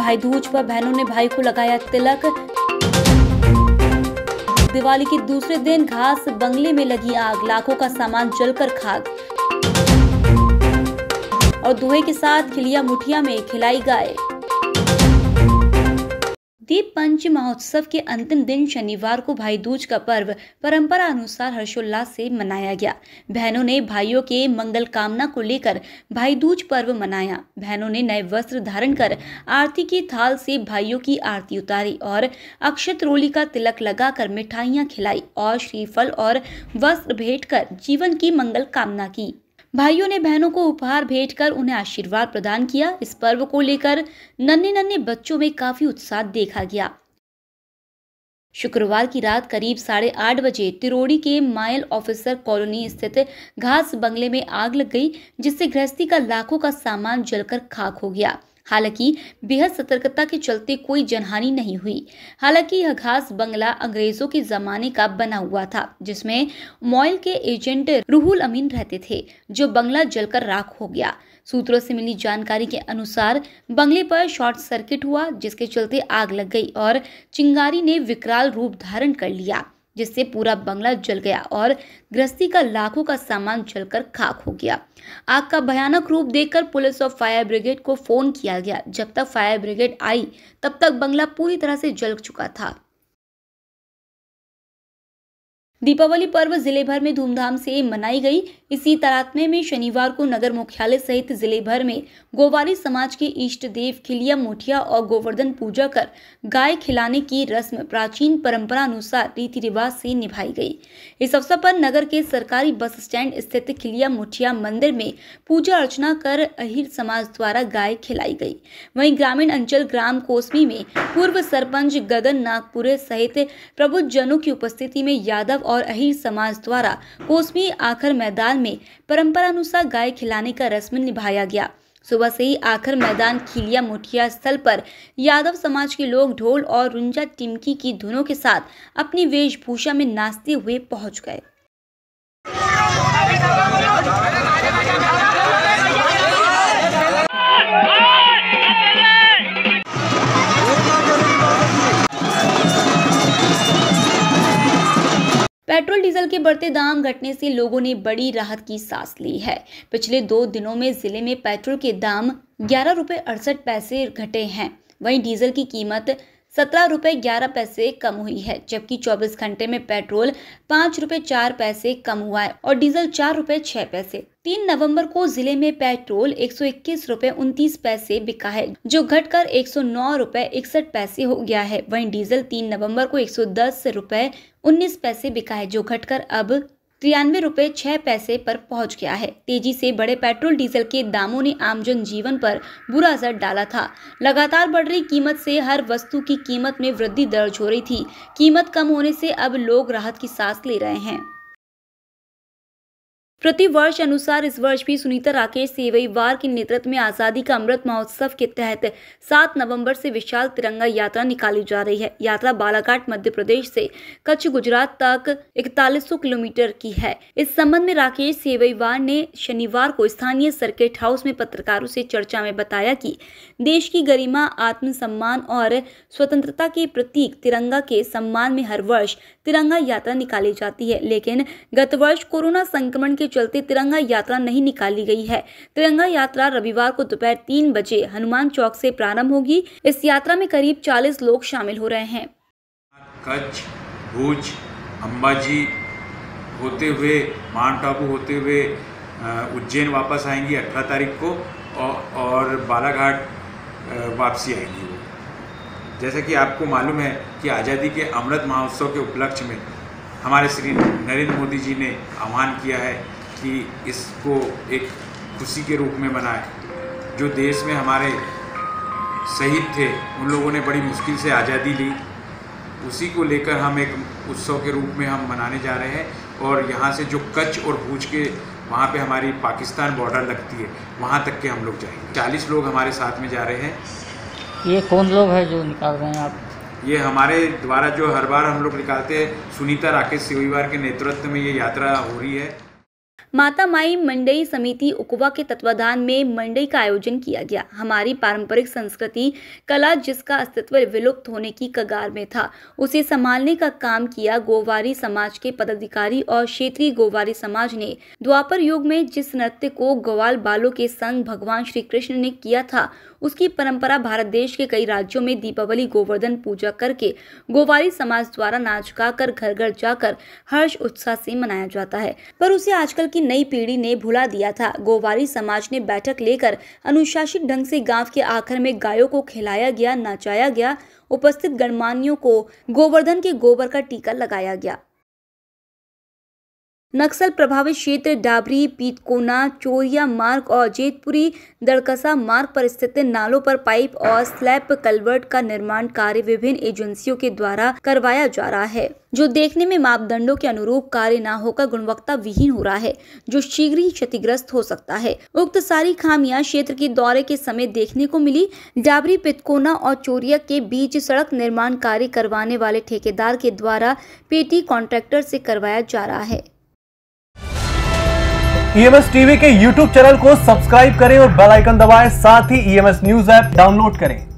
भाई दूज पर बहनों ने भाई को लगाया तिलक। दिवाली के दूसरे दिन घास बंगले में लगी आग, लाखों का सामान जलकर खाक। और दूहे के साथ खिलिया मुठिया में खिलाई गाय। दीप पंच महोत्सव के अंतिम दिन शनिवार को भाई दूज का पर्व परंपरा अनुसार हर्षोल्लास से मनाया गया। बहनों ने भाइयों के मंगल कामना को लेकर भाई दूज पर्व मनाया। बहनों ने नए वस्त्र धारण कर आरती की थाल से भाइयों की आरती उतारी और अक्षत रोली का तिलक लगाकर मिठाइयां खिलाई और श्रीफल और वस्त्र भेंट कर जीवन की मंगल कामना की। भाइयों ने बहनों को उपहार भेंट कर उन्हें आशीर्वाद प्रदान किया। इस पर्व को लेकर नन्हे बच्चों में काफी उत्साह देखा गया। शुक्रवार की रात करीब 8:30 बजे तिरोड़ी के माइल ऑफिसर कॉलोनी स्थित घास बंगले में आग लग गई, जिससे गृहस्थी का लाखों का सामान जलकर खाक हो गया। हालांकि बेहद सतर्कता के चलते कोई जनहानि नहीं हुई। हालांकि यह घास बंगला अंग्रेजों के जमाने का बना हुआ था, जिसमें मॉयल के एजेंट रूहुल अमीन रहते थे, जो बंगला जलकर राख हो गया। सूत्रों से मिली जानकारी के अनुसार बंगले पर शॉर्ट सर्किट हुआ, जिसके चलते आग लग गई और चिंगारी ने विकराल रूप धारण कर लिया, जिससे पूरा बंगला जल गया और गृहस्थी का लाखों का सामान जलकर खाक हो गया। आग का भयानक रूप देखकर पुलिस और फायर ब्रिगेड को फोन किया गया। जब तक फायर ब्रिगेड आई तब तक बंगला पूरी तरह से जल चुका था। दीपावली पर्व जिले भर में धूमधाम से मनाई गई। इसी तारतम्य में शनिवार को नगर मुख्यालय सहित जिले भर में गोवारी समाज के इष्ट देव खिलिया मुठिया और गोवर्धन पूजा कर गाय खिलाने की रस्म प्राचीन परंपरा अनुसार रीति रिवाज से निभाई गई। इस अवसर पर नगर के सरकारी बस स्टैंड स्थित खिलिया मुठिया मंदिर में पूजा अर्चना कर अहिर समाज द्वारा गाय खिलाई गई। वहीं ग्रामीण अंचल ग्राम कोसमी में पूर्व सरपंच गगन नागपुरे सहित प्रबुद्ध जनों की उपस्थिति में यादव और अहिर समाज द्वारा कोसमी आखर मैदान में परंपरा अनुसार गाय खिलाने का रस्म निभाया गया। सुबह से ही आखर मैदान खिलिया मुठिया स्थल पर यादव समाज के लोग ढोल और रुंजा टिमकी की धुनों के साथ अपनी वेशभूषा में नाचते हुए पहुंच गए। पेट्रोल डीजल के बढ़ते दाम घटने से लोगों ने बड़ी राहत की सांस ली है। पिछले 2 दिनों में जिले में पेट्रोल के दाम 11 रुपये 68 पैसे घटे हैं। वहीं डीजल की कीमत 17 रुपये 11 पैसे कम हुई है, जबकि 24 घंटे में पेट्रोल 5 रुपये 4 पैसे कम हुआ है और डीजल 4 रुपये 6 पैसे। 3 नवंबर को जिले में पेट्रोल 121 रुपये 29 पैसे बिका है, जो घटकर 109 रुपये 61 पैसे हो गया है। वहीं डीजल 3 नवंबर को 110 रुपये 19 पैसे बिका है, जो घटकर अब 93 रुपये 6 पैसे पर पहुंच गया है। तेजी से बढ़े पेट्रोल डीजल के दामों ने आम जन जीवन पर बुरा असर डाला था। लगातार बढ़ रही कीमत से हर वस्तु की कीमत में वृद्धि दर्ज हो रही थी। कीमत कम होने से अब लोग राहत की सांस ले रहे हैं। प्रति वर्ष अनुसार इस वर्ष भी सुनीता राकेश सेवईवार के नेतृत्व में आजादी का अमृत महोत्सव के तहत 7 नवंबर से विशाल तिरंगा यात्रा निकाली जा रही है। यात्रा बालाघाट मध्य प्रदेश से कच्छ गुजरात तक 4100 किलोमीटर की है। इस संबंध में राकेश सेवईवार ने शनिवार को स्थानीय सर्किट हाउस में पत्रकारों से चर्चा में बताया कि देश की गरिमा, आत्मसम्मान और स्वतंत्रता के प्रतीक तिरंगा के सम्मान में हर वर्ष तिरंगा यात्रा निकाली जाती है, लेकिन गत वर्ष कोरोना संक्रमण के चलते तिरंगा यात्रा नहीं निकाली गई है। तिरंगा यात्रा रविवार को दोपहर 3 बजे हनुमान चौक से प्रारंभ होगी। इस यात्रा में करीब 40 लोग शामिल हो रहे हैं। कच्छ, भुज, अंबाजी होते हुए माउंट आबू होते हुए उज्जैन वापस आएंगी 18 तारीख को और बालाघाट वापसी आएंगी। जैसा कि आपको मालूम है कि आज़ादी के अमृत महोत्सव के उपलक्ष्य में हमारे श्री नरेंद्र मोदी जी ने आह्वान किया है कि इसको एक खुशी के रूप में मनाएं। जो देश में हमारे शहीद थे, उन लोगों ने बड़ी मुश्किल से आज़ादी ली, उसी को लेकर हम एक उत्सव के रूप में हम मनाने जा रहे हैं। और यहाँ से जो कच्छ और भुज के वहाँ पे हमारी पाकिस्तान बॉर्डर लगती है, वहाँ तक के हम लोग जाएंगे। 40 लोग हमारे साथ में जा रहे हैं। ये कौन लोग हैं जो निकाल रहे हैं आप? ये हमारे द्वारा जो हर बार हम लोग निकालते हैं, सुनीता राकेश सेवईवार के नेतृत्व में ये यात्रा हो रही है। माता माई मंडई समिति उकवा के तत्वाधान में मंडई का आयोजन किया गया। हमारी पारंपरिक संस्कृति कला जिसका अस्तित्व विलुप्त होने की कगार में था, उसे संभालने का काम किया गोवारी समाज के पदाधिकारी और क्षेत्रीय गोवारी समाज ने। द्वापर युग में जिस नृत्य को ग्वाल बालों के संग भगवान श्री कृष्ण ने किया था, उसकी परंपरा भारत देश के कई राज्यों में दीपावली गोवर्धन पूजा करके गोवारी समाज द्वारा नाच गाकर घर घर जाकर हर्ष उत्साह से मनाया जाता है, पर उसे आजकल की नई पीढ़ी ने भुला दिया था। गोवारी समाज ने बैठक लेकर अनुशासित ढंग से गांव के आखिर में गायों को खिलाया गया, नचाया गया। उपस्थित गणमान्यों को गोवर्धन के गोबर का टीका लगाया गया। नक्सल प्रभावित क्षेत्र डाबरी, पीतकोना, चोरिया मार्ग और जेतपुरी दड़कसा मार्ग पर स्थित नालों पर पाइप और स्लैब कल्वर्ट का निर्माण कार्य विभिन्न एजेंसियों के द्वारा करवाया जा रहा है, जो देखने में मापदंडों के अनुरूप कार्य न होकर गुणवत्ता विहीन हो रहा है, जो शीघ्र ही क्षतिग्रस्त हो सकता है। उक्त सारी खामियां क्षेत्र के दौरे के समय देखने को मिली। डाबरी, पीतकोना और चोरिया के बीच सड़क निर्माण कार्य करवाने वाले ठेकेदार के द्वारा पेटी कॉन्ट्रैक्टर से करवाया जा रहा है। EMS टीवी के YouTube चैनल को सब्सक्राइब करें और बेल आइकन दबाएं, साथ ही EMS न्यूज ऐप डाउनलोड करें।